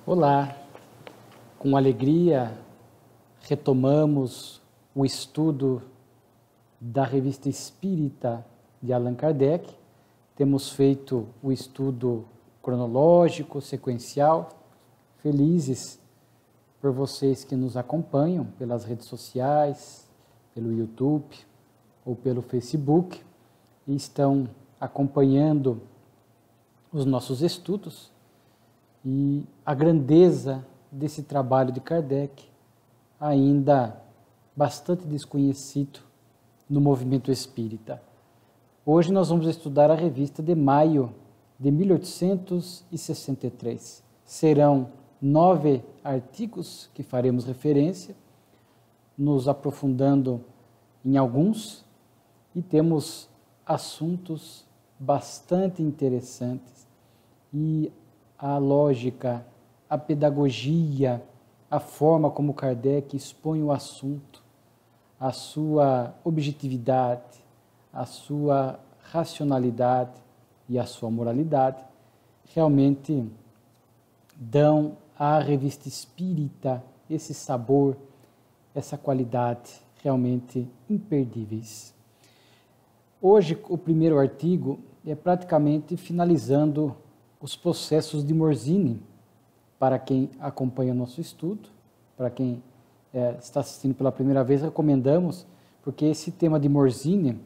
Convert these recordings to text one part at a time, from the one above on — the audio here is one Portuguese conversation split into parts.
Olá, com alegria retomamos o estudo da Revista Espírita de Allan Kardec. Temos feito o estudo cronológico, sequencial. Felizes por vocês que nos acompanham pelas redes sociais, pelo YouTube ou pelo Facebook e estão acompanhando os nossos estudos. E a grandeza desse trabalho de Kardec, ainda bastante desconhecido no movimento espírita. Hoje nós vamos estudar a revista de maio de 1863. Serão 9 artigos que faremos referência, nos aprofundando em alguns, e temos assuntos bastante interessantes. E a lógica, a pedagogia, a forma como Kardec expõe o assunto, a sua objetividade, a sua racionalidade e a sua moralidade, realmente dão à revista espírita esse sabor, essa qualidade realmente imperdíveis. Hoje, o primeiro artigo é praticamente finalizando os processos de Morzine. Para quem acompanha o nosso estudo, para quem está assistindo pela primeira vez, recomendamos, porque esse tema de Morzine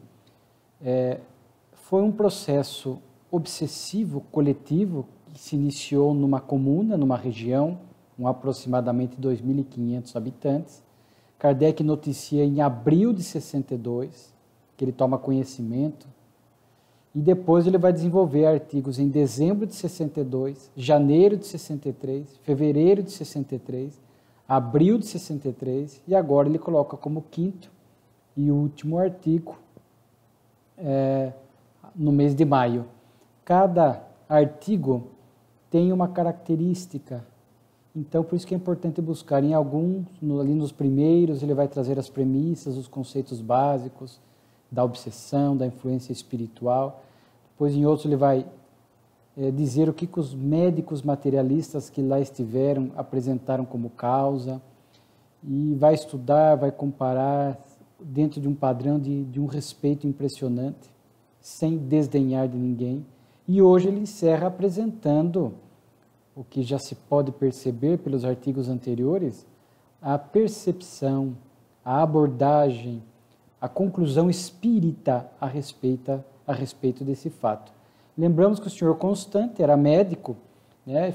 foi um processo obsessivo, coletivo, que se iniciou numa comuna, numa região, com aproximadamente 2.500 habitantes. Kardec noticia em abril de 62, que ele toma conhecimento, e depois ele vai desenvolver artigos em dezembro de 62, janeiro de 63, fevereiro de 63, abril de 63, e agora ele coloca como quinto e último artigo no mês de maio. Cada artigo tem uma característica, então por isso que é importante buscar em alguns, ali nos primeiros, ele vai trazer as premissas, os conceitos básicos da obsessão, da influência espiritual. Depois, em outros, ele vai dizer o que os médicos materialistas que lá estiveram apresentaram como causa, e vai estudar, vai comparar dentro de um padrão de um respeito impressionante, sem desdenhar de ninguém. E hoje ele encerra apresentando o que já se pode perceber pelos artigos anteriores, a percepção, a abordagem, a conclusão espírita a respeito desse fato. Lembramos que o senhor Constante era médico,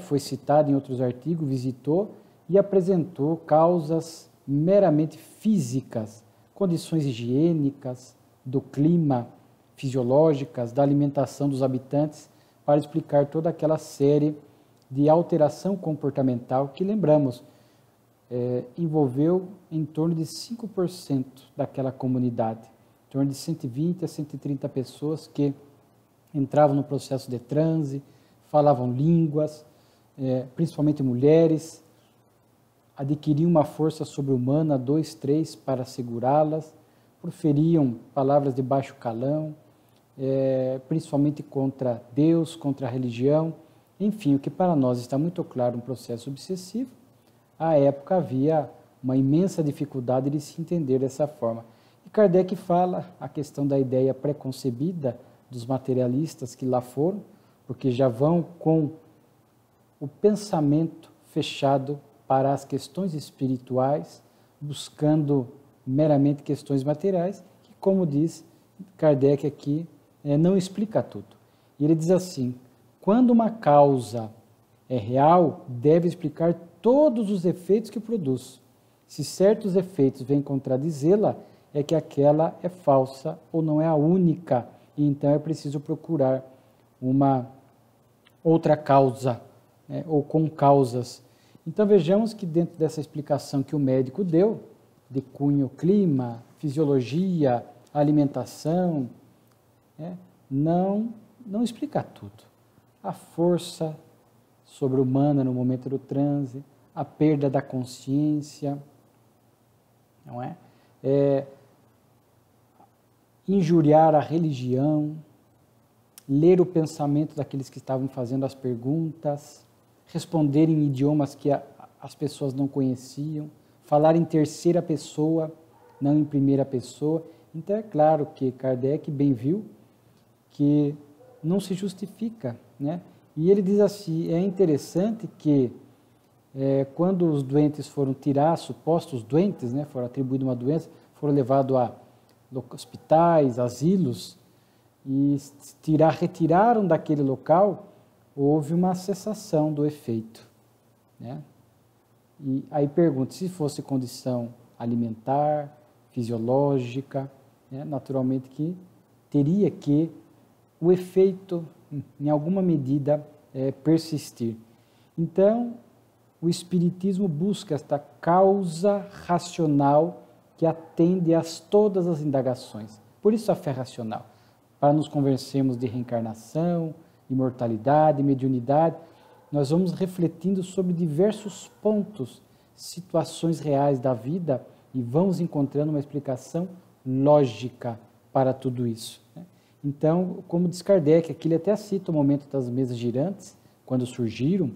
foi citado em outros artigos, visitou e apresentou causas meramente físicas, condições higiênicas, do clima, fisiológicas, da alimentação dos habitantes, para explicar toda aquela série de alteração comportamental que, lembramos, envolveu em torno de 5% daquela comunidade, em torno de 120 a 130 pessoas que entravam no processo de transe, falavam línguas, principalmente mulheres, adquiriam uma força sobre-humana, 2, 3, para segurá-las, proferiam palavras de baixo calão, principalmente contra Deus, contra a religião, enfim, o que para nós está muito claro, um processo obsessivo. À época havia uma imensa dificuldade de se entender dessa forma. E Kardec fala a questão da ideia preconcebida dos materialistas que lá foram, porque já vão com o pensamento fechado para as questões espirituais, buscando meramente questões materiais, que, como diz Kardec aqui, não explica tudo. E ele diz assim: quando uma causa é real, deve explicar todos os efeitos que produz. Se certos efeitos vêm contradizê-la, é que aquela é falsa ou não é a única, e então é preciso procurar uma outra causa, ou com causas. Então vejamos que dentro dessa explicação que o médico deu, de cunho clima, fisiologia, alimentação, não explica tudo. A força sobre-humana no momento do transe, a perda da consciência, não é? Injuriar a religião, ler o pensamento daqueles que estavam fazendo as perguntas, responder em idiomas que as pessoas não conheciam, falar em terceira pessoa, não em primeira pessoa. Então, é claro que Kardec bem viu que não se justifica, né? E ele diz assim, é interessante que quando os doentes foram tirar, supostos doentes, né, foram atribuídos uma doença, foram levados a hospitais, asilos, e retiraram daquele local, houve uma cessação do efeito, né? E aí pergunta, se fosse condição alimentar, fisiológica, né, naturalmente que teria que o efeito, em alguma medida, persistir. Então, o Espiritismo busca esta causa racional que atende a todas as indagações. Por isso a fé racional, para nos convencermos de reencarnação, imortalidade, mediunidade, nós vamos refletindo sobre diversos pontos, situações reais da vida e vamos encontrando uma explicação lógica para tudo isso, né? Então, como diz Kardec, aqui ele até cita o momento das mesas girantes, quando surgiram,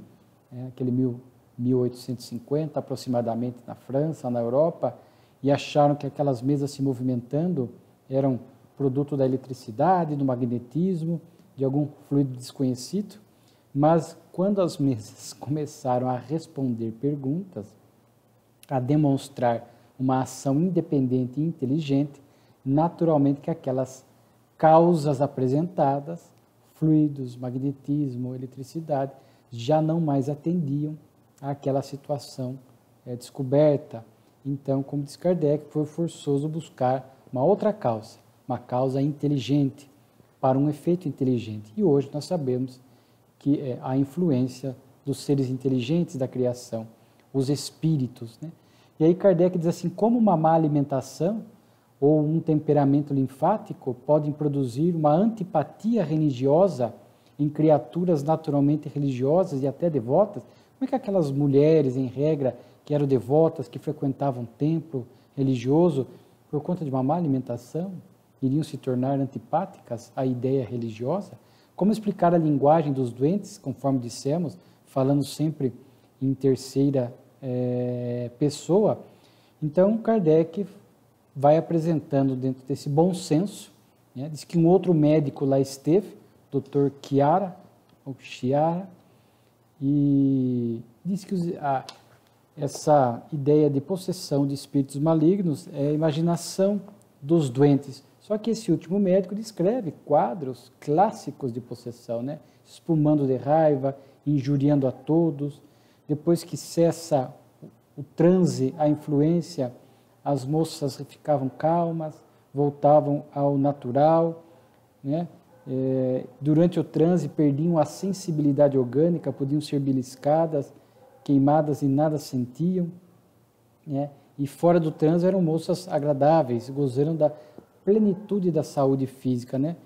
aquele 1850 aproximadamente na França, na Europa, e acharam que aquelas mesas se movimentando eram produto da eletricidade, do magnetismo, de algum fluido desconhecido, mas quando as mesas começaram a responder perguntas, a demonstrar uma ação independente e inteligente, naturalmente que aquelas causas apresentadas, fluidos, magnetismo, eletricidade, já não mais atendiam àquela situação descoberta. Então, como diz Kardec, foi forçoso buscar uma outra causa, uma causa inteligente, para um efeito inteligente. E hoje nós sabemos que é a influência dos seres inteligentes da criação, os espíritos, né? E aí Kardec diz assim, como uma má alimentação ou um temperamento linfático podem produzir uma antipatia religiosa em criaturas naturalmente religiosas e até devotas, como é que aquelas mulheres, em regra, que eram devotas, que frequentavam um templo religioso, por conta de uma má alimentação, iriam se tornar antipáticas à ideia religiosa? Como explicar a linguagem dos doentes, conforme dissemos, falando sempre em terceira pessoa? Então, Kardec vai apresentando dentro desse bom senso, né? Diz que um outro médico lá esteve, Dr. Chiara, e diz que essa ideia de possessão de espíritos malignos é a imaginação dos doentes. Só que esse último médico descreve quadros clássicos de possessão, né? Espumando de raiva, injuriando a todos. Depois que cessa o transe, a influência, as moças ficavam calmas, voltavam ao natural, né? Durante o transe perdiam a sensibilidade orgânica, podiam ser beliscadas, queimadas e nada sentiam, né? E fora do transe eram moças agradáveis, gozando da plenitude da saúde física, né?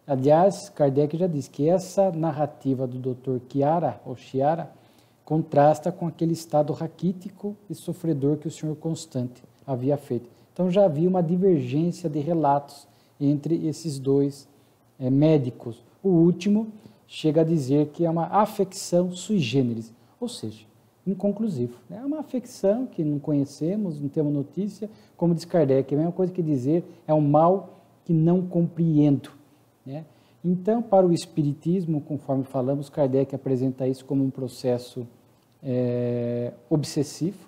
Aliás, Kardec já diz que essa narrativa do Dr. Chiara contrasta com aquele estado raquítico e sofredor que o Senhor Constante havia feito. Então já havia uma divergência de relatos entre esses dois médicos. O último chega a dizer que é uma afecção sui generis, ou seja, inconclusivo. É uma afecção que não conhecemos, não temos notícia, como diz Kardec, é a mesma coisa que dizer é um mal que não compreendo, né? Então, para o Espiritismo, conforme falamos, Kardec apresenta isso como um processo obsessivo,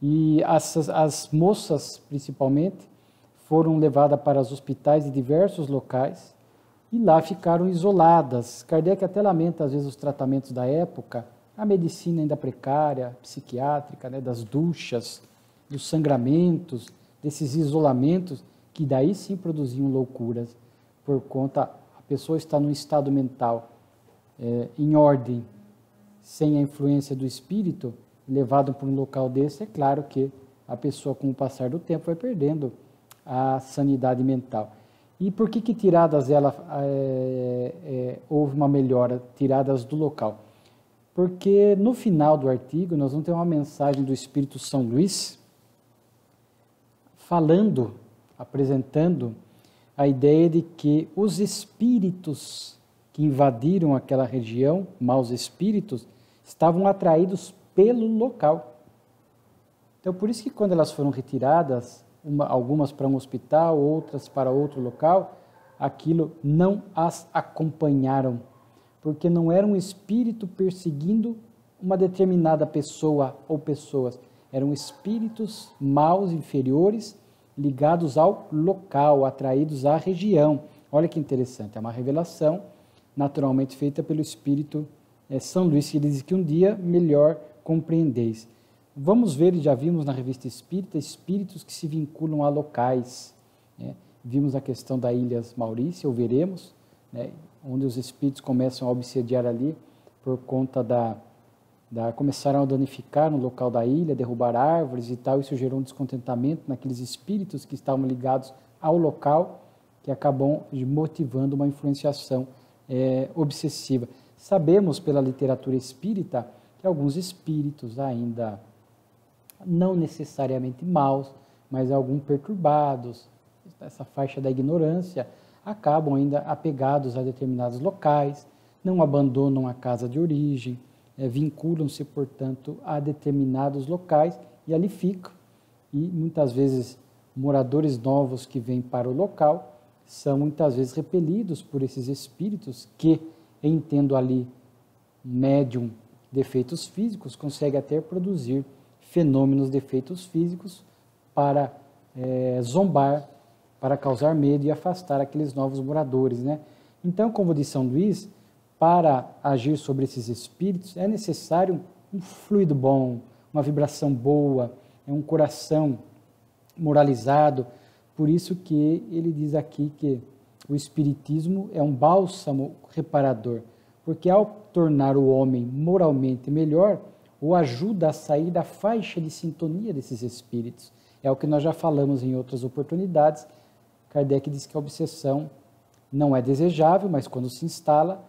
e as moças, principalmente, foram levadas para os hospitais de diversos locais e lá ficaram isoladas. Kardec até lamenta, às vezes, os tratamentos da época, a medicina ainda precária, psiquiátrica, né, das duchas, dos sangramentos, desses isolamentos, que daí sim produziam loucuras, por conta, a pessoa está num estado mental em ordem, sem a influência do espírito, levado para um local desse, é claro que a pessoa, com o passar do tempo, vai perdendo a sanidade mental. E por que tiradas houve uma melhora, tiradas do local? Porque no final do artigo nós vamos ter uma mensagem do Espírito São Luís, falando, apresentando a ideia de que os espíritos que invadiram aquela região, maus espíritos, estavam atraídos pelo local. Então, por isso que quando elas foram retiradas, algumas para um hospital, outras para outro local, aquilo não as acompanharam, porque não era um espírito perseguindo uma determinada pessoa ou pessoas, eram espíritos maus, inferiores, ligados ao local, atraídos à região. Olha que interessante, é uma revelação naturalmente feita pelo Espírito São Luís, que diz que um dia melhor compreendeis. Vamos ver, já vimos na Revista Espírita, espíritos que se vinculam a locais. Né? Vimos a questão da Ilhas Maurícia, ou veremos, né? Onde os espíritos começam a obsediar ali, por conta começaram a danificar no local da ilha, derrubar árvores e tal, isso gerou um descontentamento naqueles espíritos que estavam ligados ao local, que acabam motivando uma influenciação obsessiva. Sabemos pela literatura espírita que alguns espíritos ainda não necessariamente maus, mas alguns perturbados, essa faixa da ignorância, acabam ainda apegados a determinados locais, não abandonam a casa de origem, vinculam-se, portanto, a determinados locais e ali ficam. E muitas vezes moradores novos que vêm para o local são muitas vezes repelidos por esses espíritos que, entendo ali médium defeitos físicos, consegue até produzir fenômenos de efeitos físicos para zombar, para causar medo e afastar aqueles novos moradores, né? Então, como diz São Luís, para agir sobre esses espíritos é necessário um fluido bom, uma vibração boa, um coração moralizado. Por isso que ele diz aqui que o espiritismo é um bálsamo reparador, porque ao tornar o homem moralmente melhor, o ajuda a sair da faixa de sintonia desses espíritos. É o que nós já falamos em outras oportunidades. Kardec diz que a obsessão não é desejável, mas quando se instala,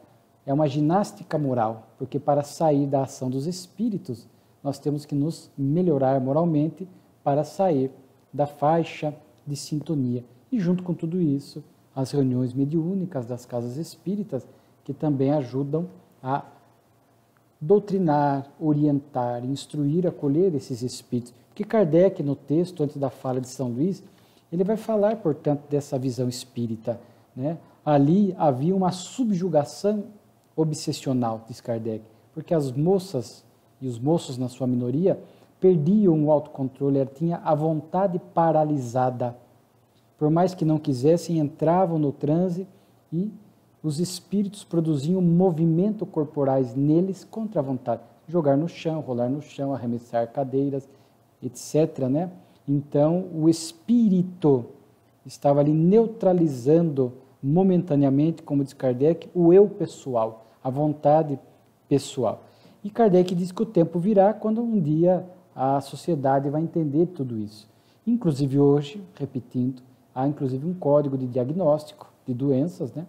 é uma ginástica moral, porque para sair da ação dos espíritos, nós temos que nos melhorar moralmente para sair da faixa de sintonia. E junto com tudo isso, as reuniões mediúnicas das casas espíritas, que também ajudam a doutrinar, orientar, instruir, acolher esses espíritos. Porque Kardec, no texto, antes da fala de São Luís, ele vai falar, portanto, dessa visão espírita, né? Ali havia uma subjugação obsessional, diz Kardec, porque as moças e os moços, na sua minoria, perdiam o autocontrole, tinha a vontade paralisada. Por mais que não quisessem, entravam no transe e os espíritos produziam movimento corporais neles contra a vontade. Jogar no chão, rolar no chão, arremessar cadeiras, etc., né? Então, o espírito estava ali neutralizando momentaneamente, como diz Kardec, o eu pessoal, a vontade pessoal. E Kardec diz que o tempo virá quando um dia a sociedade vai entender tudo isso. Inclusive hoje, repetindo, há inclusive um código de diagnóstico de doenças, né?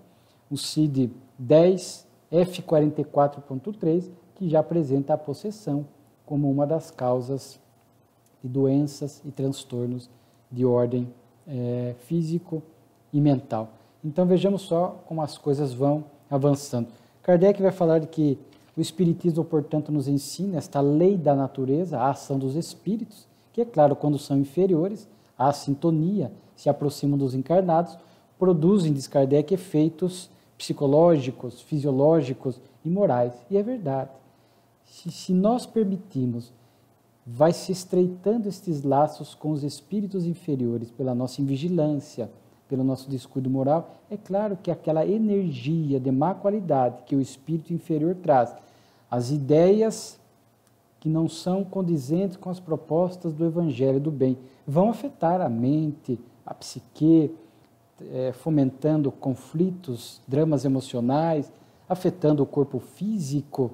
O CID-10 F44.3, que já apresenta a possessão como uma das causas de doenças e transtornos de ordem físico e mental. Então vejamos só como as coisas vão avançando. Kardec vai falar de que o Espiritismo, portanto, nos ensina esta lei da natureza, a ação dos espíritos, que é claro, quando são inferiores, a sintonia, se aproximam dos encarnados, produzem, diz Kardec, efeitos psicológicos, fisiológicos e morais. E é verdade. Se nós permitirmos, vai se estreitando estes laços com os espíritos inferiores pela nossa invigilância, pelo nosso descuido moral, é claro que aquela energia de má qualidade que o espírito inferior traz, as ideias que não são condizentes com as propostas do Evangelho do bem, vão afetar a mente, a psique, fomentando conflitos, dramas emocionais, afetando o corpo físico,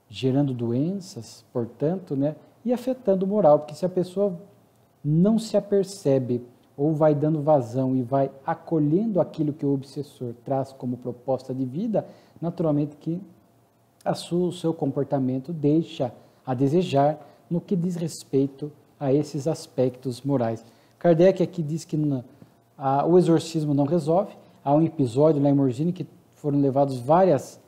gerando doenças, portanto, né? E afetando o moral, porque se a pessoa não se apercebe ou vai dando vazão e vai acolhendo aquilo que o obsessor traz como proposta de vida, naturalmente que o seu comportamento deixa a desejar no que diz respeito a esses aspectos morais. Kardec aqui diz que o exorcismo não resolve. Há um episódio lá em Morzine que foram levados várias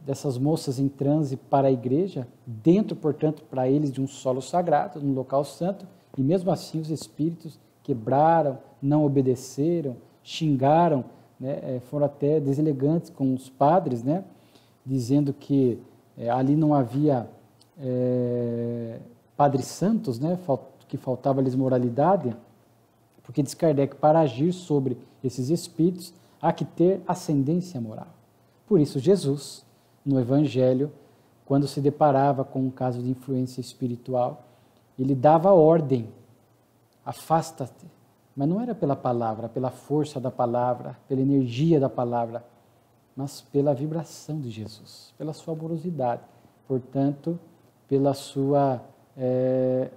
dessas moças em transe para a igreja, dentro, portanto, para eles de um solo sagrado, num local santo, e mesmo assim os espíritos quebraram, não obedeceram, xingaram, né, foram até deselegantes com os padres, né, dizendo que ali não havia padres santos, né, que faltava-lhes moralidade, porque diz Kardec, para agir sobre esses espíritos, há que ter ascendência moral. Por isso, Jesus, no Evangelho, quando se deparava com um caso de influência espiritual, ele dava ordem, afasta-te. Mas não era pela palavra, pela força da palavra, pela energia da palavra, mas pela vibração de Jesus, pela sua amorosidade, portanto, pela sua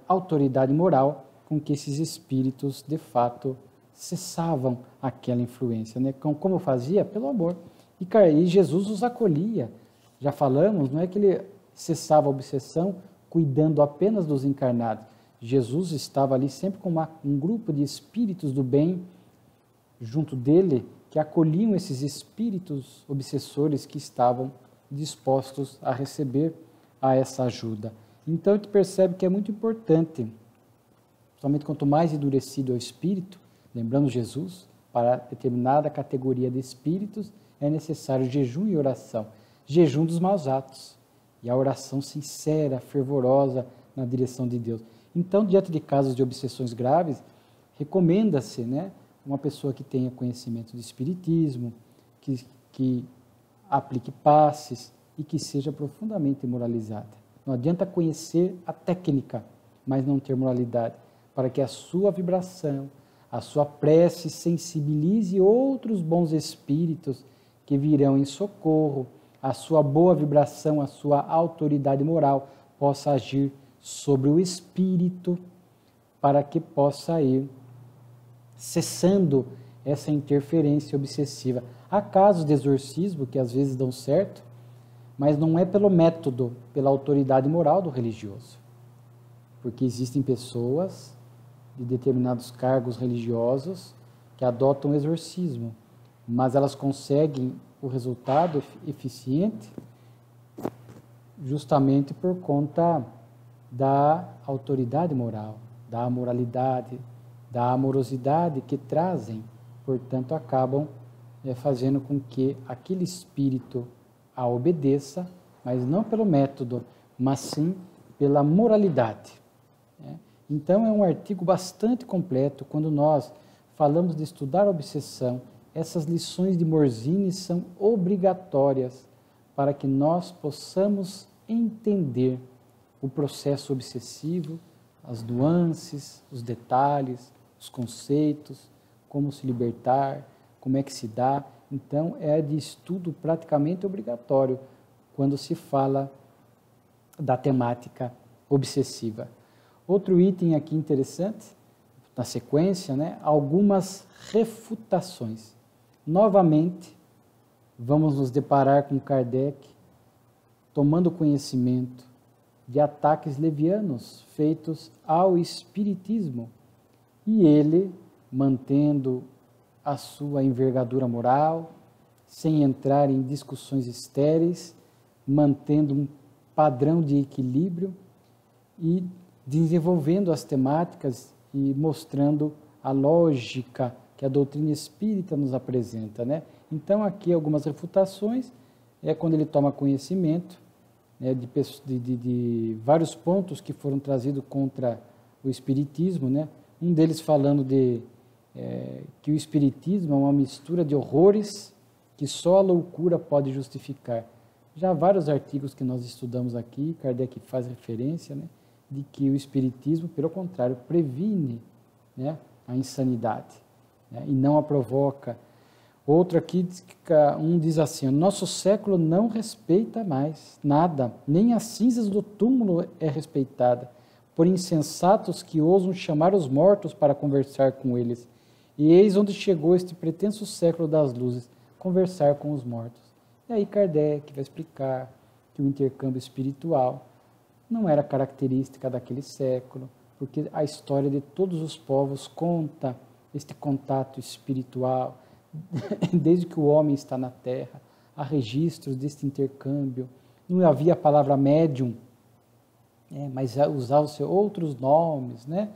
autoridade moral com que esses espíritos, de fato, cessavam aquela influência. Né? Como fazia? Pelo amor. E Jesus os acolhia. Já falamos, não é que ele cessava a obsessão cuidando apenas dos encarnados. Jesus estava ali sempre com um grupo de espíritos do bem junto dele, que acolhiam esses espíritos obsessores que estavam dispostos a receber a essa ajuda. Então, a gente percebe que é muito importante, somente quanto mais endurecido é o espírito, lembrando Jesus, para determinada categoria de espíritos, é necessário jejum e oração. Jejum dos maus atos e a oração sincera, fervorosa na direção de Deus. Então, diante de casos de obsessões graves, recomenda-se, né, uma pessoa que tenha conhecimento de espiritismo, que aplique passes e que seja profundamente moralizada. Não adianta conhecer a técnica, mas não ter moralidade, para que a sua vibração, a sua prece sensibilize outros bons espíritos que virão em socorro, a sua boa vibração, a sua autoridade moral possa agir sobre o espírito para que possa ir cessando essa interferência obsessiva. Há casos de exorcismo que às vezes dão certo, mas não é pelo método, pela autoridade moral do religioso. Porque existem pessoas de determinados cargos religiosos que adotam o exorcismo, mas elas conseguem o resultado eficiente justamente por conta da autoridade moral, da moralidade, da amorosidade que trazem, portanto, acabam fazendo com que aquele espírito a obedeça, mas não pelo método, mas sim pela moralidade. Então, é um artigo bastante completo. Quando nós falamos de estudar a obsessão, essas lições de Morzine são obrigatórias para que nós possamos entender o processo obsessivo, as nuances, os detalhes, os conceitos, como se libertar, como é que se dá. Então, é de estudo praticamente obrigatório quando se fala da temática obsessiva. Outro item aqui interessante, na sequência, né, algumas refutações. Novamente, vamos nos deparar com Kardec tomando conhecimento de ataques levianos feitos ao espiritismo e ele mantendo a sua envergadura moral, sem entrar em discussões estéreis, mantendo um padrão de equilíbrio e desenvolvendo as temáticas e mostrando a lógica que a doutrina espírita nos apresenta, né? Então, aqui algumas refutações, quando ele toma conhecimento, né, de vários pontos que foram trazidos contra o espiritismo, né? Um deles falando que o espiritismo é uma mistura de horrores que só a loucura pode justificar. Já vários artigos que nós estudamos aqui, Kardec faz referência, né, de que o espiritismo, pelo contrário, previne, né, a insanidade, né, e não a provoca. Outro aqui, um diz assim: nosso século não respeita mais nada, nem as cinzas do túmulo é respeitada, por insensatos que ousam chamar os mortos para conversar com eles. E eis onde chegou este pretenso século das luzes, conversar com os mortos. E aí Kardec vai explicar que o intercâmbio espiritual não era característica daquele século, porque a história de todos os povos conta este contato espiritual, desde que o homem está na Terra, há registros deste intercâmbio. Não havia a palavra médium, mas usavam-se outros nomes, né,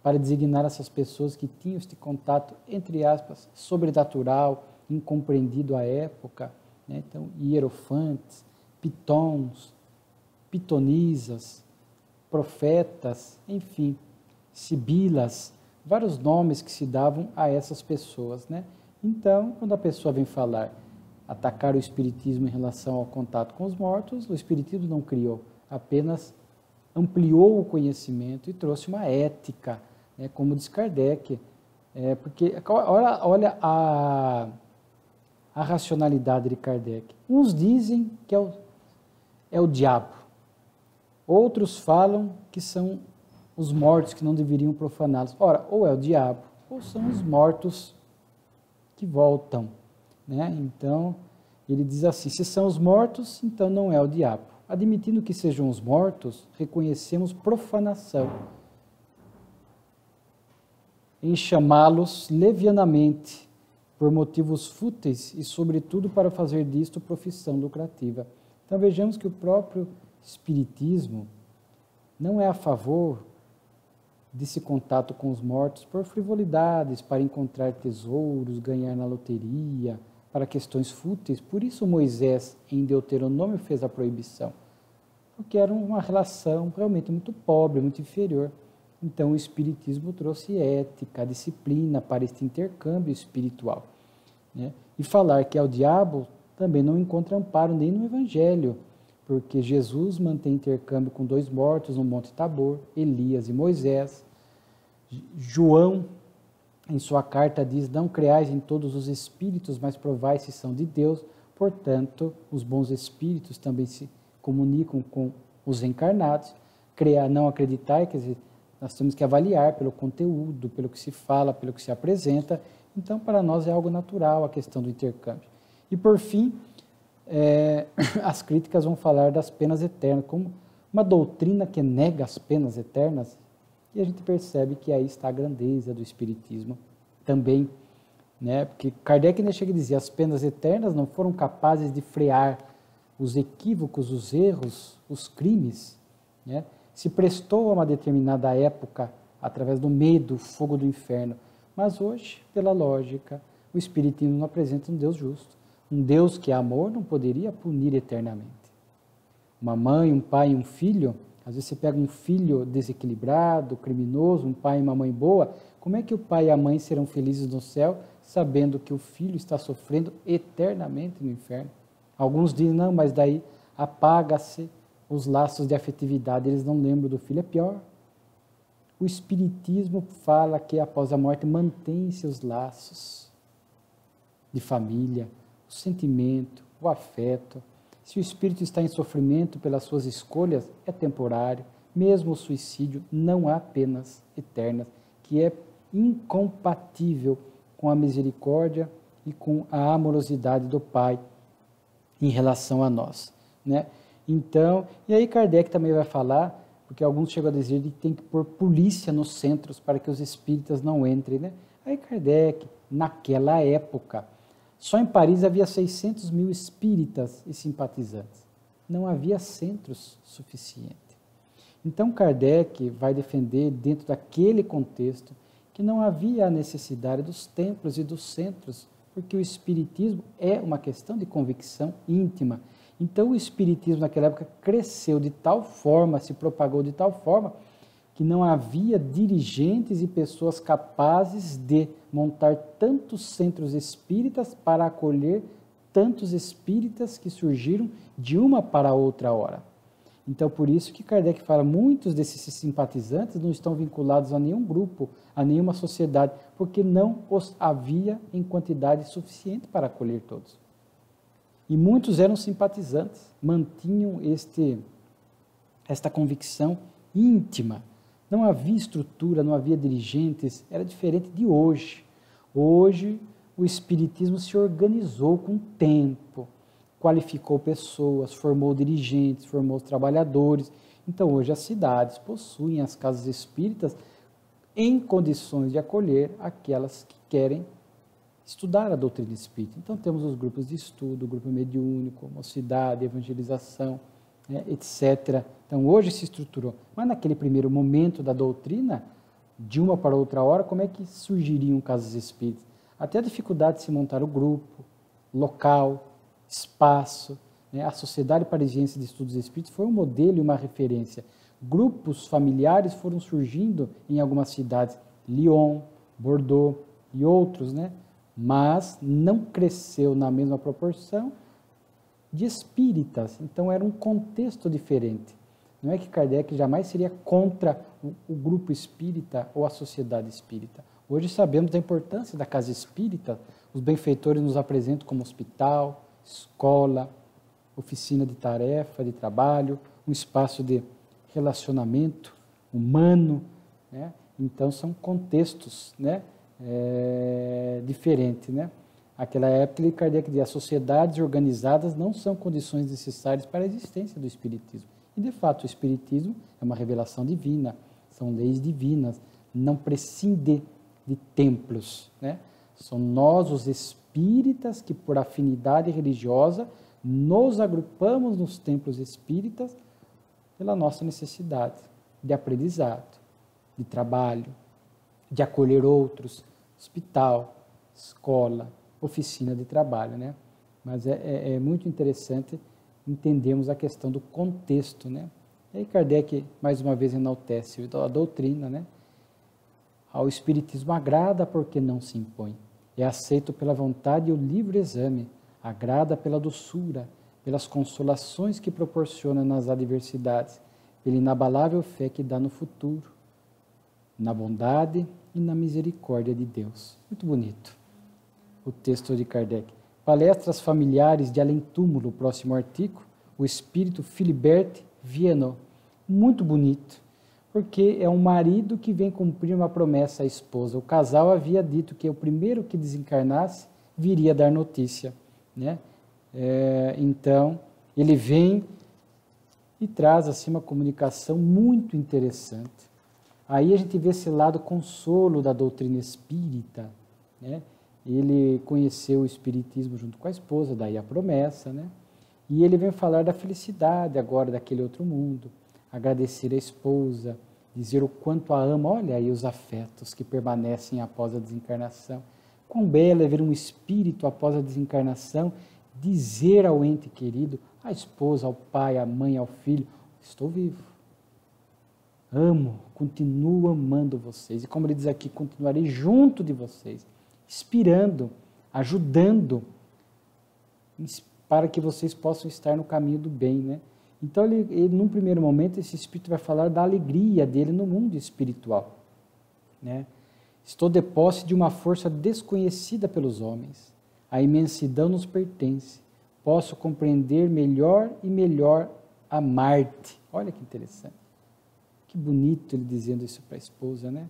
para designar essas pessoas que tinham este contato, entre aspas, sobrenatural, incompreendido à época, né? Então, hierofantes, pitons, pitonisas, profetas, enfim, sibilas, vários nomes que se davam a essas pessoas, né? Então, quando a pessoa vem falar, atacar o espiritismo em relação ao contato com os mortos, o espiritismo não criou, apenas ampliou o conhecimento e trouxe uma ética, né, como diz Kardec, porque olha a racionalidade de Kardec. Uns dizem que é o diabo, outros falam que são os mortos que não deveriam profaná-los. Ora, ou é o diabo, ou são os mortos que voltam, né? Então, ele diz assim, se são os mortos, então não é o diabo. Admitindo que sejam os mortos, reconhecemos profanação em chamá-los levianamente, por motivos fúteis e, sobretudo, para fazer disto profissão lucrativa. Então, vejamos que o próprio Espiritismo não é a favor desse contato com os mortos por frivolidades, para encontrar tesouros, ganhar na loteria, para questões fúteis. Por isso Moisés, em Deuteronômio, fez a proibição, porque era uma relação realmente muito pobre, muito inferior. Então o Espiritismo trouxe ética, disciplina para este intercâmbio espiritual, né? E falar que é o diabo também não encontra amparo nem no Evangelho, porque Jesus mantém intercâmbio com 2 mortos no Monte Tabor, Elias e Moisés. João, em sua carta, diz, não creais em todos os espíritos, mas provai se são de Deus. Portanto, os bons espíritos também se comunicam com os encarnados. Não acreditar, quer dizer, nós temos que avaliar pelo conteúdo, pelo que se fala, pelo que se apresenta. Então, para nós é algo natural a questão do intercâmbio. E, por fim, as críticas vão falar das penas eternas, como uma doutrina que nega as penas eternas, e a gente percebe que aí está a grandeza do Espiritismo também, né? Porque Kardec ainda chega a dizer, as penas eternas não foram capazes de frear os equívocos, os erros, os crimes, né? Se prestou a uma determinada época, através do medo, o fogo do inferno, mas hoje, pela lógica, o Espiritismo não apresenta um Deus justo. Um Deus que é amor não poderia punir eternamente. Uma mãe, um pai e um filho, às vezes você pega um filho desequilibrado, criminoso, um pai e uma mãe boa, como é que o pai e a mãe serão felizes no céu, sabendo que o filho está sofrendo eternamente no inferno? Alguns dizem, não, mas daí apaga-se os laços de afetividade, eles não lembram do filho, é pior. O Espiritismo fala que após a morte mantém-se os laços de família, o sentimento, o afeto. Se o espírito está em sofrimento pelas suas escolhas, é temporário. Mesmo o suicídio, não há penas eternas, que é incompatível com a misericórdia e com a amorosidade do Pai em relação a nós, né? Então, e aí Kardec também vai falar, porque alguns chegam a dizer que tem que pôr polícia nos centros para que os espíritas não entrem, né? Aí Kardec, naquela época, só em Paris havia 600 mil espíritas e simpatizantes. Não havia centros suficientes. Então Kardec vai defender, dentro daquele contexto, que não havia a necessidade dos templos e dos centros, porque o Espiritismo é uma questão de convicção íntima. Então o Espiritismo naquela época cresceu de tal forma, se propagou de tal forma, que não havia dirigentes e pessoas capazes de montar tantos centros espíritas para acolher tantos espíritas que surgiram de uma para outra hora. Então, por isso que Kardec fala, muitos desses simpatizantes não estão vinculados a nenhum grupo, a nenhuma sociedade, porque não os havia em quantidade suficiente para acolher todos. E muitos eram simpatizantes, mantinham esta convicção íntima. Não havia estrutura, não havia dirigentes, era diferente de hoje. Hoje, o Espiritismo se organizou com o tempo, qualificou pessoas, formou dirigentes, formou trabalhadores. Então, hoje, as cidades possuem as casas espíritas em condições de acolher aquelas que querem estudar a doutrina espírita. Então temos os grupos de estudo, o grupo mediúnico, mocidade, evangelização, né, etc. Então hoje se estruturou. Mas naquele primeiro momento da doutrina, de uma para outra hora, como é que surgiriam casas espíritas? Até a dificuldade de se montar o grupo, local, espaço, né? A Sociedade Parisiense de Estudos Espíritas foi um modelo e uma referência. Grupos familiares foram surgindo em algumas cidades, Lyon, Bordeaux e outros, né? Mas não cresceu na mesma proporção de espíritas. Então era um contexto diferente. Não é que Kardec jamais seria contra o grupo espírita ou a sociedade espírita. Hoje sabemos da importância da casa espírita. Os benfeitores nos apresentam como hospital, escola, oficina de tarefa, de trabalho, um espaço de relacionamento humano, né? Então são contextos, né, diferentes, né? Aquela época, Kardec dizia, as sociedades organizadas não são condições necessárias para a existência do espiritismo. E, de fato, o espiritismo é uma revelação divina, são leis divinas, não prescinde de templos, né? São nós, os espíritas, que por afinidade religiosa nos agrupamos nos templos espíritas pela nossa necessidade de aprendizado, de trabalho, de acolher outros, hospital, escola, oficina de trabalho, né? Mas é muito interessante entendermos a questão do contexto, né? E aí Kardec, mais uma vez, enaltece a doutrina, né? Ao Espiritismo agrada porque não se impõe, é aceito pela vontade e o livre exame, agrada pela doçura, pelas consolações que proporciona nas adversidades, pela inabalável fé que dá no futuro, na bondade e na misericórdia de Deus. Muito bonito o texto de Kardec. Palestras familiares de além-túmulo, próximo artigo, o espírito Philibert Vienno. Muito bonito, porque é um marido que vem cumprir uma promessa à esposa. O casal havia dito que o primeiro que desencarnasse viria dar notícia, né? Então, ele vem e traz assim uma comunicação muito interessante. Aí a gente vê esse lado consolo da doutrina espírita, né? Ele conheceu o espiritismo junto com a esposa, daí a promessa, né? E ele vem falar da felicidade agora daquele outro mundo, agradecer a esposa, dizer o quanto a ama, olha aí os afetos que permanecem após a desencarnação. Quão belo é ver um espírito após a desencarnação dizer ao ente querido, à esposa, ao pai, à mãe, ao filho, estou vivo, amo, continuo amando vocês. E como ele diz aqui, continuarei junto de vocês, inspirando, ajudando, para que vocês possam estar no caminho do bem, né? Então, ele, num primeiro momento, esse espírito vai falar da alegria dele no mundo espiritual, né? Estou de posse de uma força desconhecida pelos homens. A imensidão nos pertence. Posso compreender melhor e melhor amar-te. Olha que interessante. Que bonito ele dizendo isso para a esposa, né?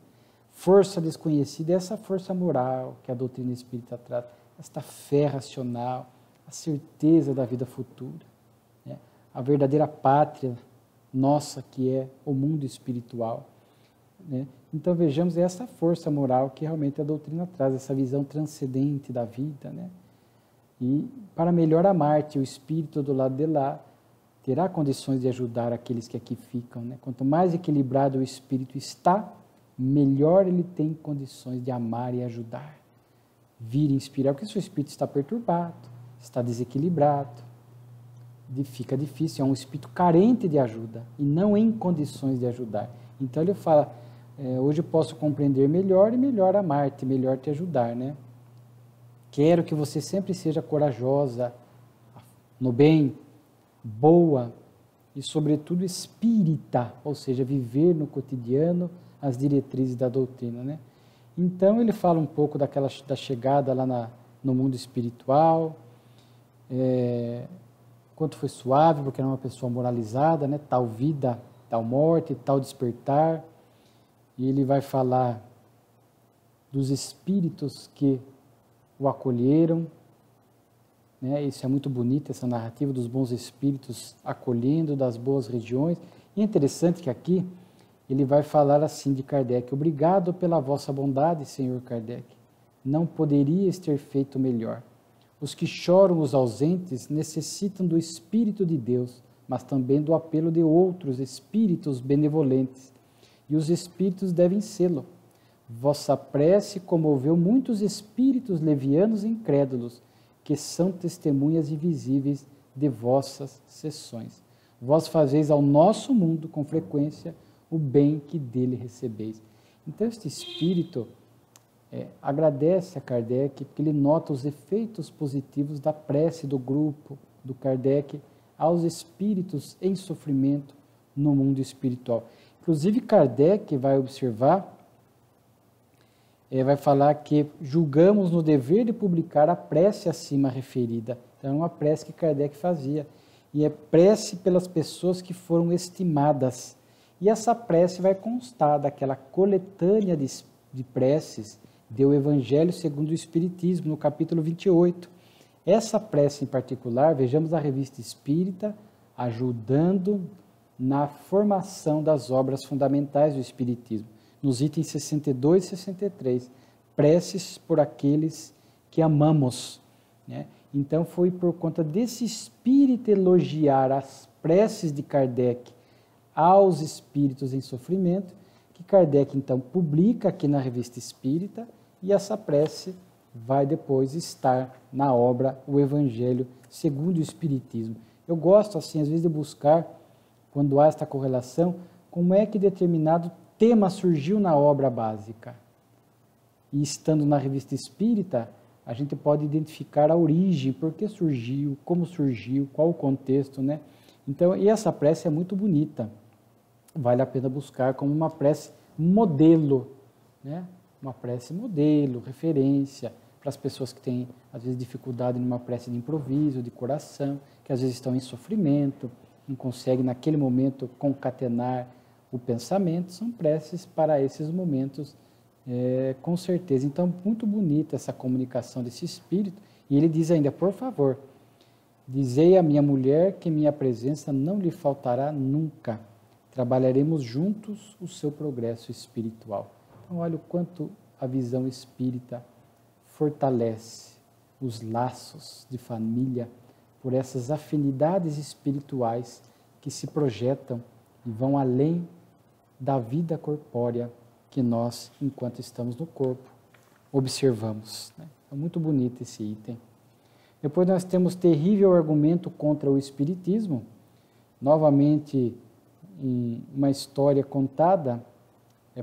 Força desconhecida é essa força moral que a doutrina espírita trata, esta fé racional, a certeza da vida futura, né? A verdadeira pátria nossa que é o mundo espiritual, né? Então vejamos essa força moral que realmente a doutrina traz, essa visão transcendente da vida, né? E para melhor amar-te, o espírito do lado de lá terá condições de ajudar aqueles que aqui ficam, né? Quanto mais equilibrado o espírito está, melhor ele tem condições de amar e ajudar, vir inspirar, porque se o espírito está perturbado, está desequilibrado, fica difícil, é um espírito carente de ajuda e não em condições de ajudar. Então ele fala, hoje eu posso compreender melhor e melhor amar-te, melhor te ajudar, né? Quero que você sempre seja corajosa, no bem, boa e sobretudo espírita, ou seja, viver no cotidiano as diretrizes da doutrina, né? Então ele fala um pouco da chegada lá no mundo espiritual, quanto foi suave, porque era uma pessoa moralizada, né? Tal vida, tal morte, tal despertar. E ele vai falar dos espíritos que o acolheram, né? Isso é muito bonito, essa narrativa dos bons espíritos acolhendo, das boas regiões. E é interessante que aqui ele vai falar assim de Kardec, obrigado pela vossa bondade, Senhor Kardec, Não poderíeis ter feito melhor. Os que choram os ausentes necessitam do Espírito de Deus, mas também do apelo de outros espíritos benevolentes. E os espíritos devem sê-lo. Vossa prece comoveu muitos espíritos levianos e incrédulos, que são testemunhas invisíveis de vossas sessões. Vós fazeis ao nosso mundo, com frequência, o bem que dele recebeis. Então, este espírito agradece a Kardec, porque ele nota os efeitos positivos da prece do grupo, do Kardec, aos espíritos em sofrimento no mundo espiritual. Inclusive, Kardec vai observar, vai falar que julgamos no dever de publicar a prece acima referida. Então, é uma prece que Kardec fazia. E é prece pelas pessoas que foram estimadas. E essa prece vai constar daquela coletânea de preces do Evangelho segundo o Espiritismo, no capítulo 28. Essa prece em particular, vejamos a Revista Espírita, ajudando na formação das obras fundamentais do Espiritismo, nos itens 62 e 63, preces por aqueles que amamos, né? Então foi por conta desse espírito elogiar as preces de Kardec aos espíritos em sofrimento, que Kardec então publica aqui na Revista Espírita, e essa prece vai depois estar na obra O Evangelho segundo o Espiritismo. Eu gosto, assim, às vezes de buscar, quando há esta correlação, como é que determinado tema surgiu na obra básica. E estando na Revista Espírita, a gente pode identificar a origem, por que surgiu, como surgiu, qual o contexto, né? Então, e essa prece é muito bonita. Vale a pena buscar como uma prece modelo, né? Uma prece modelo, referência, para as pessoas que têm, às vezes, dificuldade numa prece de improviso, de coração, que às vezes estão em sofrimento, não conseguem, naquele momento, concatenar o pensamento. São preces para esses momentos, com certeza. Então, muito bonita essa comunicação desse espírito. E ele diz ainda, por favor, dizei à minha mulher que minha presença não lhe faltará nunca. Trabalharemos juntos o seu progresso espiritual. Então, olha o quanto a visão espírita fortalece os laços de família por essas afinidades espirituais que se projetam e vão além da vida corpórea que nós, enquanto estamos no corpo, observamos, né? É muito bonito esse item. Depois nós temos terrível argumento contra o espiritismo, novamente uma história contada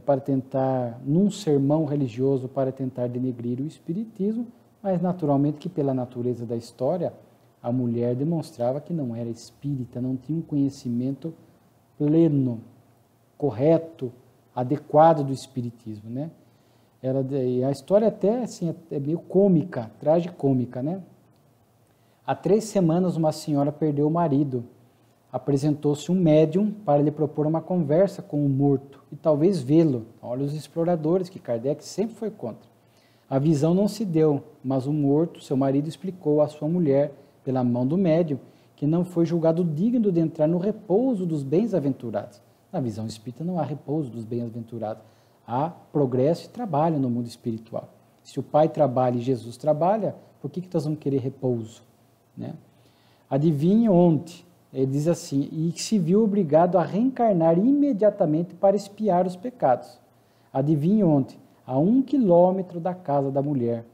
para tentar, num sermão religioso, para tentar denegrir o espiritismo, mas naturalmente que pela natureza da história, a mulher demonstrava que não era espírita, não tinha um conhecimento pleno, correto, adequado do espiritismo, né? A história até assim, é meio cômica, tragicômica, né? Há 3 semanas uma senhora perdeu o marido. Apresentou-se um médium para lhe propor uma conversa com o morto e talvez vê-lo. Olha os exploradores, que Kardec sempre foi contra. A visão não se deu, mas o morto, seu marido, explicou à sua mulher, pela mão do médium, que não foi julgado digno de entrar no repouso dos bem-aventurados. Na visão espírita não há repouso dos bem-aventurados. Há progresso e trabalho no mundo espiritual. Se o Pai trabalha e Jesus trabalha, por que nós vamos querer repouso, né? Adivinhe onde? Ele diz assim, e se viu obrigado a reencarnar imediatamente para expiar os pecados. Adivinhe onde? A 1 quilômetro da casa da mulher,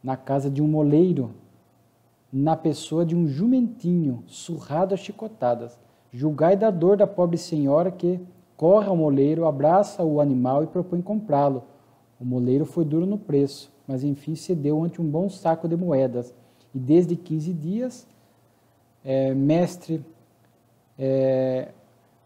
na casa de um moleiro, na pessoa de um jumentinho, surrado a chicotadas. Julgai da dor da pobre senhora que corre ao moleiro, abraça o animal e propõe comprá-lo. O moleiro foi duro no preço, mas enfim cedeu ante um bom saco de moedas. E desde 15 dias... mestre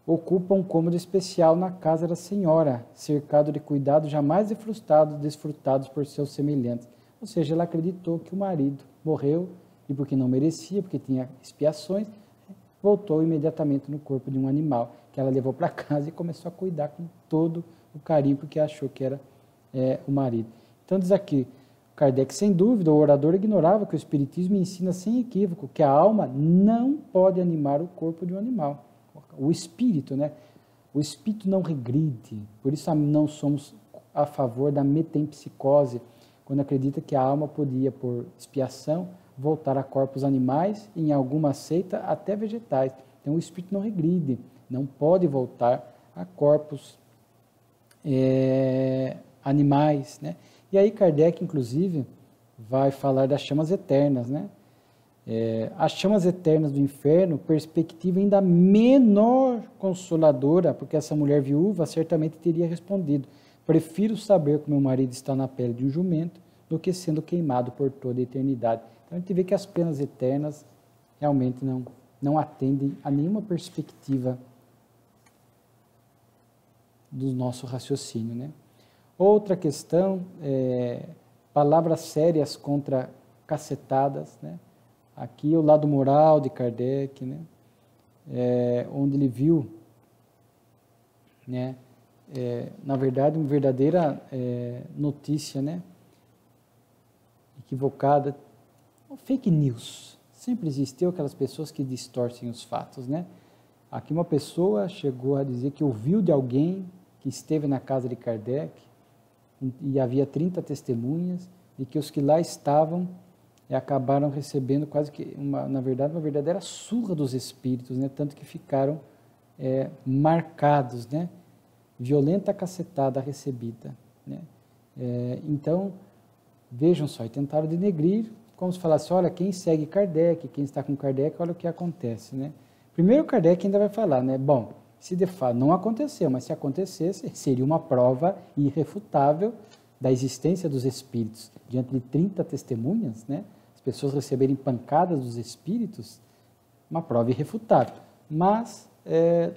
ocupa um cômodo especial na casa da senhora, cercado de cuidados jamais desfrutados por seus semelhantes. Ou seja, ela acreditou que o marido morreu e porque não merecia, porque tinha expiações, voltou imediatamente no corpo de um animal, que ela levou para casa e começou a cuidar com todo o carinho, porque achou que era o marido. Então diz aqui, Kardec, sem dúvida, o orador ignorava que o Espiritismo ensina sem equívoco que a alma não pode animar o corpo de um animal. O espírito, né? O espírito não regride, por isso não somos a favor da metempsicose, quando acredita que a alma podia, por expiação, voltar a corpos animais e, em alguma seita, até vegetais. Então, o espírito não regride, não pode voltar a corpos animais, né? E aí Kardec, inclusive, vai falar das chamas eternas, né? As chamas eternas do inferno, perspectiva ainda menor consoladora, porque essa mulher viúva certamente teria respondido: prefiro saber que meu marido está na pele de um jumento do que sendo queimado por toda a eternidade. Então a gente vê que as penas eternas realmente não atendem a nenhuma perspectiva do nosso raciocínio, né? Outra questão, palavras sérias contra cacetadas, né? Aqui o lado moral de Kardec, né? Onde ele viu, né? Na verdade, uma verdadeira notícia, né? Equivocada, fake news. Sempre existiu aquelas pessoas que distorcem os fatos, né? Aqui uma pessoa chegou a dizer que ouviu de alguém que esteve na casa de Kardec e havia 30 testemunhas e que os que lá estavam acabaram recebendo quase que, na verdade, uma verdadeira surra dos espíritos, né? Tanto que ficaram marcados, né? Violenta cacetada recebida, né? Então, vejam só, e tentaram denegrir, como se falasse, olha, quem segue Kardec, quem está com Kardec, olha o que acontece, né? Primeiro Kardec ainda vai falar, né? Bom, se de fato não aconteceu, mas se acontecesse, seria uma prova irrefutável da existência dos espíritos. Diante de 30 testemunhas, né? As pessoas receberem pancadas dos espíritos, uma prova irrefutável. Mas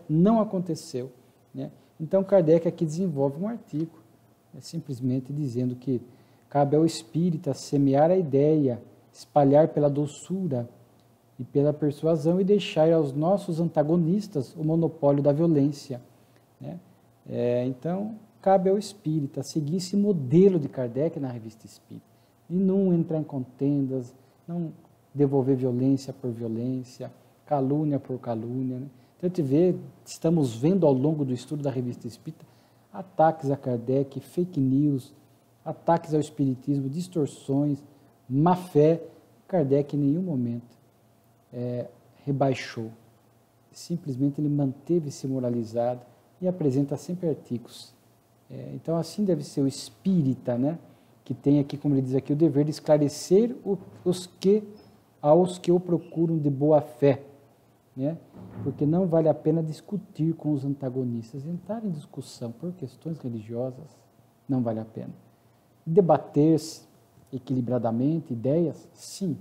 não aconteceu, né? Então Kardec aqui desenvolve um artigo, simplesmente dizendo que cabe ao espírita semear a ideia, espalhar pela doçura e pela persuasão e deixar aos nossos antagonistas o monopólio da violência, né? Então, cabe ao espírita seguir esse modelo de Kardec na Revista Espírita, e não entrar em contendas, não devolver violência por violência, calúnia por calúnia, né? Então, estamos vendo ao longo do estudo da Revista Espírita ataques a Kardec, fake news, ataques ao espiritismo, distorções, má fé. Kardec em nenhum momento rebaixou, simplesmente ele manteve-se moralizado e apresenta sempre artigos. Então assim deve ser o espírita, né? Que tem aqui, como ele diz aqui, o dever de esclarecer aos que o procuram de boa fé, né? Porque não vale a pena discutir com os antagonistas, entrar em discussão por questões religiosas não vale a pena. Debater-se equilibradamente ideias, sim.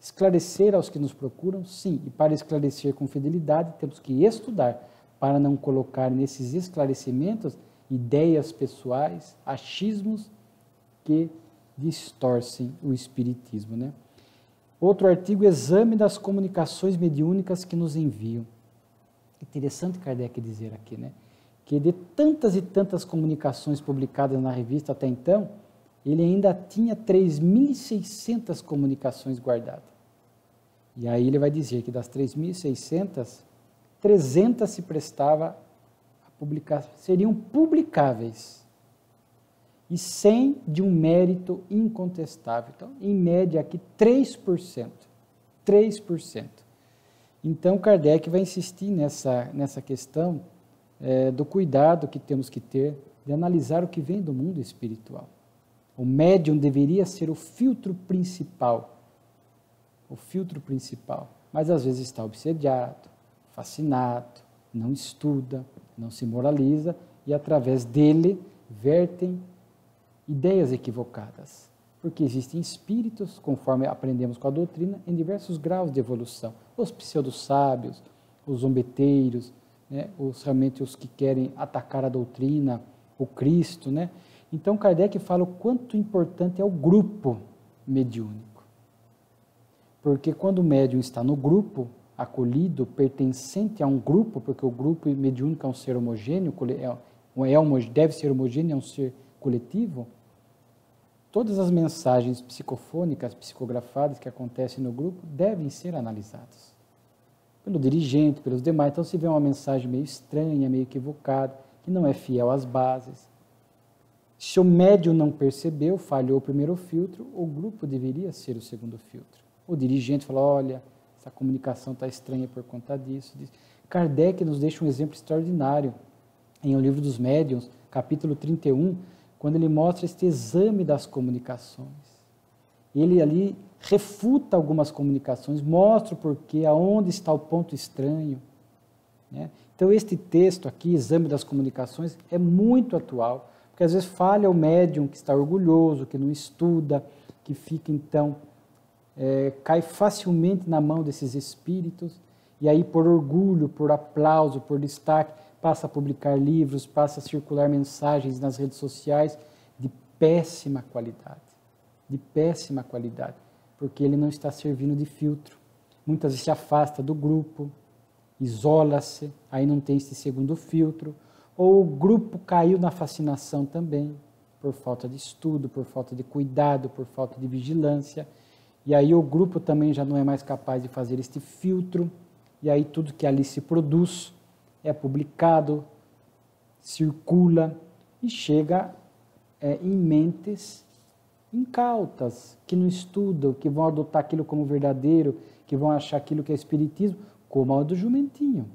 Esclarecer aos que nos procuram, sim. E para esclarecer com fidelidade, temos que estudar, para não colocar nesses esclarecimentos ideias pessoais, achismos que distorcem o espiritismo, né? Outro artigo, exame das comunicações mediúnicas que nos enviam. Interessante Kardec dizer aqui, né? Que de tantas e tantas comunicações publicadas na revista até então, ele ainda tinha 3.600 comunicações guardadas. E aí ele vai dizer que das 3.600, 300 se prestava a publicar, seriam publicáveis, e 100 de um mérito incontestável. Então, em média aqui, 3%. 3%. Então, Kardec vai insistir nessa questão do cuidado que temos que ter de analisar o que vem do mundo espiritual. O médium deveria ser o filtro principal, mas às vezes está obsediado, fascinado, não estuda, não se moraliza e através dele vertem ideias equivocadas, porque existem espíritos, conforme aprendemos com a doutrina, em diversos graus de evolução, os pseudo-sábios, os zombeteiros, né, realmente os que querem atacar a doutrina, o Cristo, né? Então, Kardec fala o quanto importante é o grupo mediúnico. Porque quando o médium está no grupo, acolhido, pertencente a um grupo, porque o grupo mediúnico é um ser homogêneo, deve ser homogêneo, é um ser coletivo, todas as mensagens psicofônicas, psicografadas que acontecem no grupo devem ser analisadas pelo dirigente, pelos demais. Então, se vê uma mensagem meio estranha, meio equivocada, que não é fiel às bases, Se o médium não percebeu, falhou o primeiro filtro, o grupo deveria ser o segundo filtro. O dirigente falou, olha, essa comunicação está estranha por conta disso. Kardec nos deixa um exemplo extraordinário em O Livro dos Médiuns, capítulo 31, quando ele mostra este exame das comunicações. Ele ali refuta algumas comunicações, mostra o porquê, aonde está o ponto estranho. Né? Então, este texto aqui, Exame das Comunicações, é muito atual, porque às vezes falha o médium que está orgulhoso, que não estuda, que fica então, cai facilmente na mão desses espíritos, e aí por orgulho, por aplauso, por destaque, passa a publicar livros, passa a circular mensagens nas redes sociais de péssima qualidade, porque ele não está servindo de filtro. Muitas vezes se afasta do grupo, isola-se, aí não tem esse segundo filtro, ou o grupo caiu na fascinação também, por falta de estudo, por falta de cuidado, por falta de vigilância, e aí o grupo também já não é mais capaz de fazer este filtro, e aí tudo que ali se produz é publicado, circula e chega em mentes incautas, que não estudam, que vão adotar aquilo como verdadeiro, que vão achar aquilo que é espiritismo, como a do jumentinho.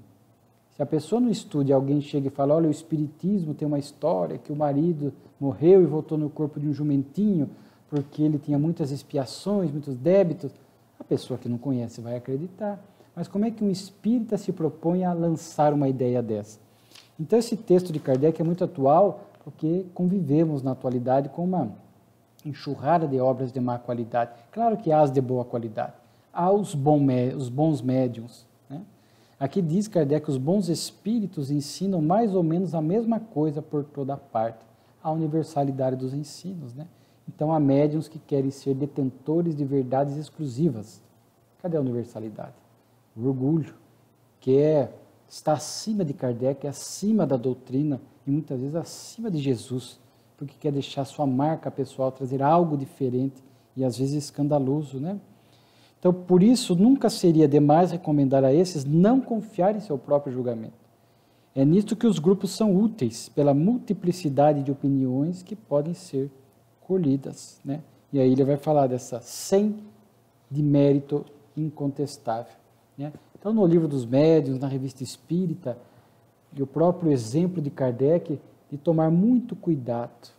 Se a pessoa não estuda e alguém chega e fala, olha, o espiritismo tem uma história que o marido morreu e voltou no corpo de um jumentinho porque ele tinha muitas expiações, muitos débitos, a pessoa que não conhece vai acreditar. Mas como é que um espírita se propõe a lançar uma ideia dessa? Então esse texto de Kardec é muito atual porque convivemos na atualidade com uma enxurrada de obras de má qualidade. Claro que há as de boa qualidade, há os bons médiuns. Né? Aqui diz Kardec que os bons espíritos ensinam mais ou menos a mesma coisa por toda parte, a universalidade dos ensinos. Né? Então há médiuns que querem ser detentores de verdades exclusivas. Cadê a universalidade? O orgulho, que está acima de Kardec, acima da doutrina e muitas vezes acima de Jesus, porque quer deixar sua marca pessoal, trazer algo diferente e às vezes escandaloso, né? Então, por isso, nunca seria demais recomendar a esses não confiar em seu próprio julgamento. É nisto que os grupos são úteis, pela multiplicidade de opiniões que podem ser colhidas, né? E aí ele vai falar dessa 100 de mérito incontestável. Né? Então, no Livro dos Médiuns, na Revista Espírita, e o próprio exemplo de Kardec, de tomar muito cuidado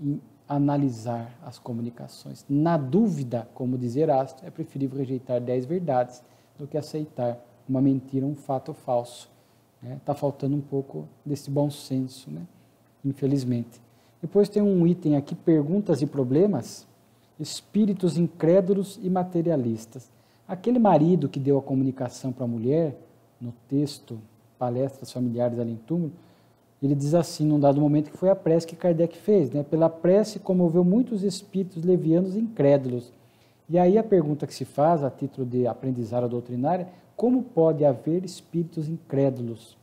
em analisar as comunicações. Na dúvida, como diz Erasto, é preferível rejeitar 10 verdades do que aceitar uma mentira, um fato falso. Está faltando um pouco desse bom senso, né? Infelizmente. Depois tem um item aqui, perguntas e problemas, espíritos incrédulos e materialistas. Aquele marido que deu a comunicação para a mulher, no texto Palestras Familiares Além Túmulo, ele diz assim, num dado momento, que foi a prece que Kardec fez, né? Pela prece comoveu muitos espíritos levianos e incrédulos. E aí a pergunta que se faz, a título de aprendizado doutrinária, como pode haver espíritos incrédulos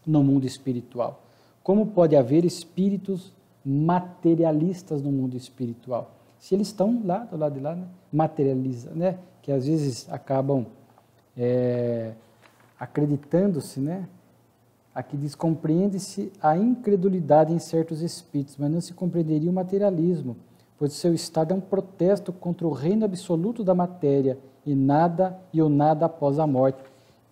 no mundo espiritual? Como pode haver espíritos materialistas no mundo espiritual? Se eles estão lá, do lado de lá, né? Materializa, né? Que às vezes acabam acreditando-se, né? Aqui diz, compreende-se a incredulidade em certos espíritos, mas não se compreenderia o materialismo, pois o seu estado é um protesto contra o reino absoluto da matéria e o nada após a morte.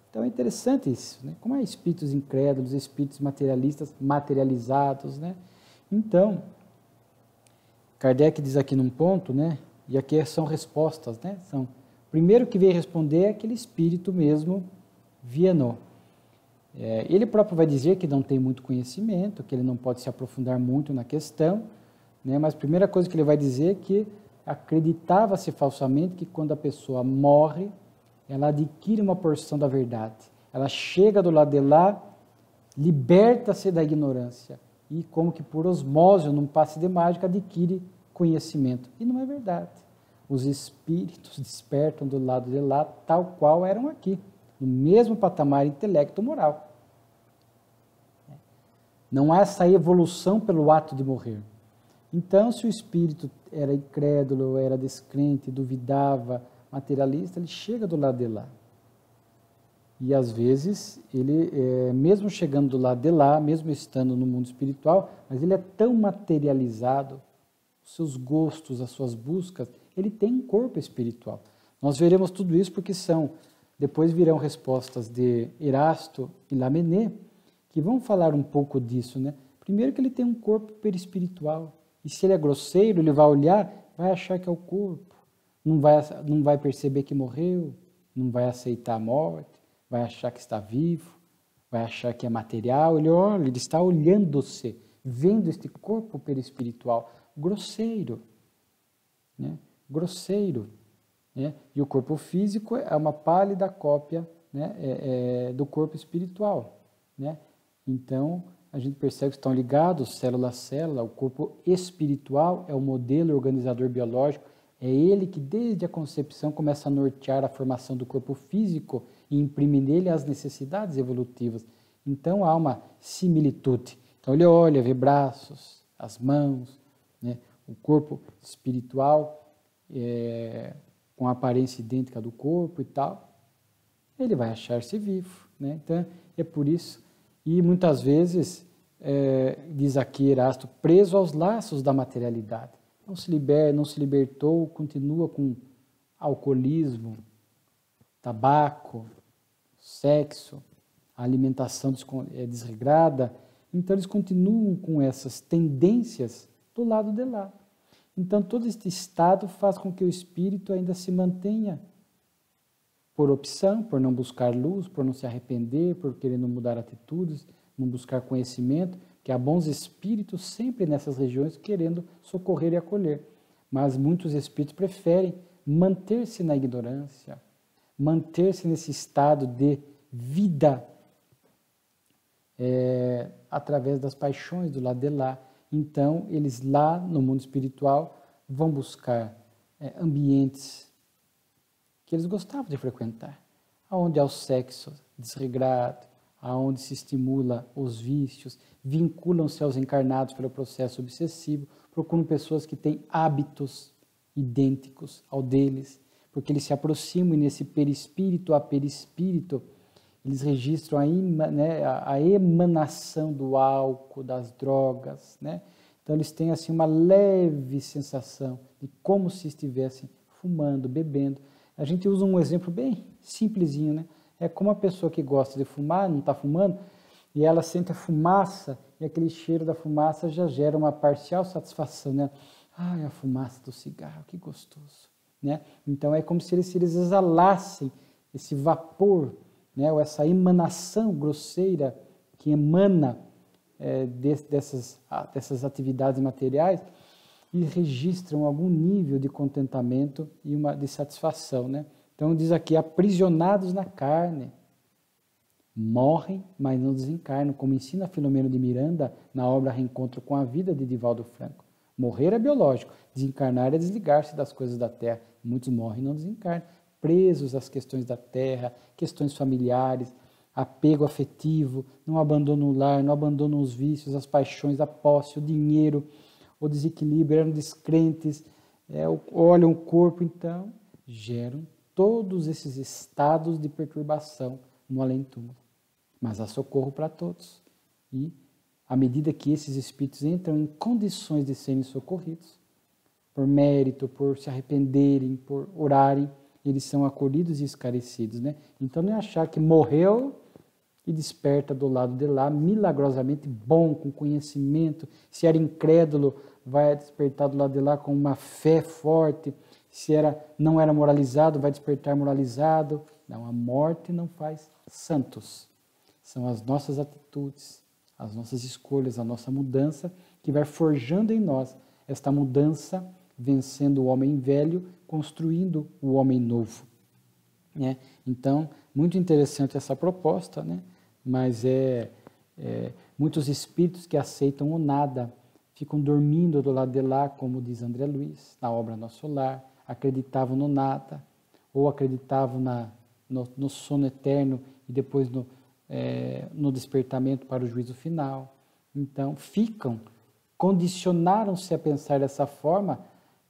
Então é interessante isso, né? Como há espíritos incrédulos, espíritos materialistas, materializados, né? Então, Kardec diz aqui num ponto, né? E aqui são respostas, né? O primeiro que veio responder é aquele espírito mesmo, Vianot. Ele próprio vai dizer que não tem muito conhecimento, que ele não pode se aprofundar muito na questão, né? Mas a primeira coisa que ele vai dizer é que acreditava-se falsamente que quando a pessoa morre, ela adquire uma porção da verdade. Ela chega do lado de lá, liberta-se da ignorância e, como que por osmose, num passe de mágica, adquire conhecimento. E não é verdade. Os espíritos despertam do lado de lá, tal qual eram aqui, no mesmo patamar intelecto-moral. Não há essa evolução pelo ato de morrer. Então, se o espírito era incrédulo, era descrente, duvidava, materialista, ele chega do lado de lá. E às vezes ele, mesmo chegando do lado de lá, mesmo estando no mundo espiritual, mas ele é tão materializado, os seus gostos, as suas buscas, ele tem um corpo espiritual. Nós veremos tudo isso porque depois virão respostas de Erasto e Lamennais, que vão falar um pouco disso, né? Primeiro que ele tem um corpo perispiritual, e se ele é grosseiro, ele vai olhar, vai achar que é o corpo, não vai perceber que morreu, não vai aceitar a morte, vai achar que está vivo, vai achar que é material, ele está olhando-se, vendo este corpo perispiritual, grosseiro, né? Grosseiro, né? E o corpo físico é uma pálida cópia, né? Do corpo espiritual, né? Então, a gente percebe que estão ligados, célula a célula, o corpo espiritual é o modelo organizador biológico, é ele que desde a concepção começa a nortear a formação do corpo físico e imprime nele as necessidades evolutivas. Então há uma similitude. Então ele olha, vê braços, as mãos, né? O corpo espiritual com a aparência idêntica do corpo e tal, ele vai achar-se vivo, né? Então é por isso. E muitas vezes, diz aqui Erasto, preso aos laços da materialidade. Não se libertou, continua com alcoolismo, tabaco, sexo, a alimentação desregrada. Então eles continuam com essas tendências do lado de lá. Então todo este estado faz com que o espírito ainda se mantenha por opção, por não buscar luz, por não se arrepender, por querer não mudar atitudes, não buscar conhecimento, que há bons espíritos sempre nessas regiões querendo socorrer e acolher. Mas muitos espíritos preferem manter-se na ignorância, manter-se nesse estado de vida através das paixões do lado de lá. Então, eles lá no mundo espiritual vão buscar ambientes que eles gostavam de frequentar, aonde há o sexo desregrado, aonde se estimula os vícios, vinculam-se aos encarnados pelo processo obsessivo, procuram pessoas que têm hábitos idênticos ao deles, porque eles se aproximam e nesse perispírito a perispírito, eles registram a emanação do álcool, das drogas, né? Então eles têm assim uma leve sensação de como se estivessem fumando, bebendo. A gente usa um exemplo bem simplesinho, né? É como uma pessoa que gosta de fumar, não está fumando, e ela sente a fumaça, e aquele cheiro da fumaça já gera uma parcial satisfação, né? Ai, a fumaça do cigarro, que gostoso, né? Então é como se eles exalassem esse vapor, né? Ou essa emanação grosseira que emana dessas atividades materiais, e registram algum nível de contentamento e de satisfação, né? Então diz aqui, aprisionados na carne, morrem, mas não desencarnam, como ensina Filomeno de Miranda na obra Reencontro com a Vida de Divaldo Franco. Morrer é biológico, desencarnar é desligar-se das coisas da terra. Muitos morrem e não desencarnam, presos às questões da terra, questões familiares, apego afetivo, não abandonam o lar, não abandonam os vícios, as paixões, a posse, o dinheiro, o desequilíbrio, eram descrentes, olham o corpo, então geram todos esses estados de perturbação no além-túmulo. Mas há socorro para todos. E, à medida que esses espíritos entram em condições de serem socorridos, por mérito, por se arrependerem, por orarem, eles são acolhidos e esclarecidos, né? Então não é achar que morreu e desperta do lado de lá, milagrosamente bom, com conhecimento. Se era incrédulo, vai despertar do lado de lá com uma fé forte. Se não era moralizado, vai despertar moralizado. Não, a morte não faz santos. São as nossas atitudes, as nossas escolhas, a nossa mudança que vai forjando em nós esta mudança, vencendo o homem velho, construindo o homem novo, né? Então, muito interessante essa proposta, né? Mas muitos espíritos que aceitam o nada, ficam dormindo do lado de lá, como diz André Luiz, na obra Nosso Lar, acreditavam no nada, ou acreditavam no sono eterno e depois no despertamento para o juízo final. Então, condicionaram-se a pensar dessa forma,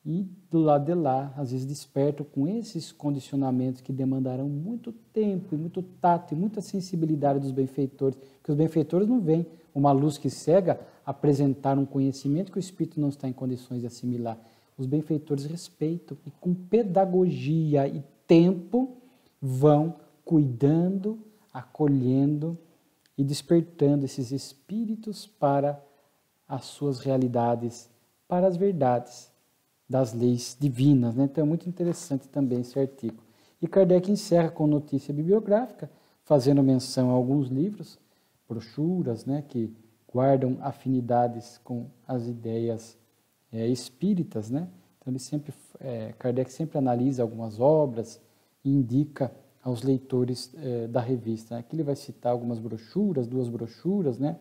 e do lado de lá, às vezes despertam com esses condicionamentos que demandarão muito tempo, e muito tato, e muita sensibilidade dos benfeitores, porque os benfeitores não veem uma luz que cega apresentar um conhecimento que o espírito não está em condições de assimilar. Os benfeitores respeitam e com pedagogia e tempo vão cuidando, acolhendo e despertando esses espíritos para as suas realidades, para as verdades das leis divinas, né? Então é muito interessante também esse artigo. E Kardec encerra com notícia bibliográfica, fazendo menção a alguns livros, brochuras, né, que guardam afinidades com as ideias espíritas, né? Então Kardec sempre analisa algumas obras e indica aos leitores da revista. Aqui ele vai citar algumas brochuras, 2 brochuras, né?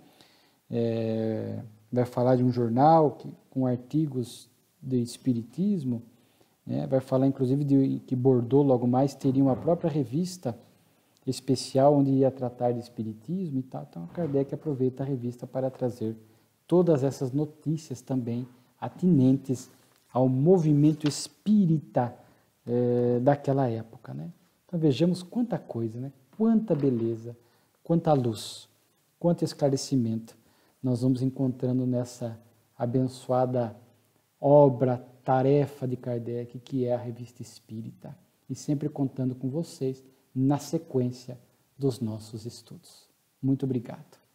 Vai falar de um jornal com artigos de espiritismo, né? Vai falar inclusive que Bordeaux logo mais teria uma própria revista especial onde ia tratar de espiritismo e tal. Então Kardec aproveita a revista para trazer todas essas notícias também atinentes ao movimento espírita daquela época, né? Então vejamos quanta coisa, né? Quanta beleza, quanta luz, quanto esclarecimento nós vamos encontrando nessa abençoada obra, tarefa de Kardec, que é a Revista Espírita, e sempre contando com vocês na sequência dos nossos estudos. Muito obrigado.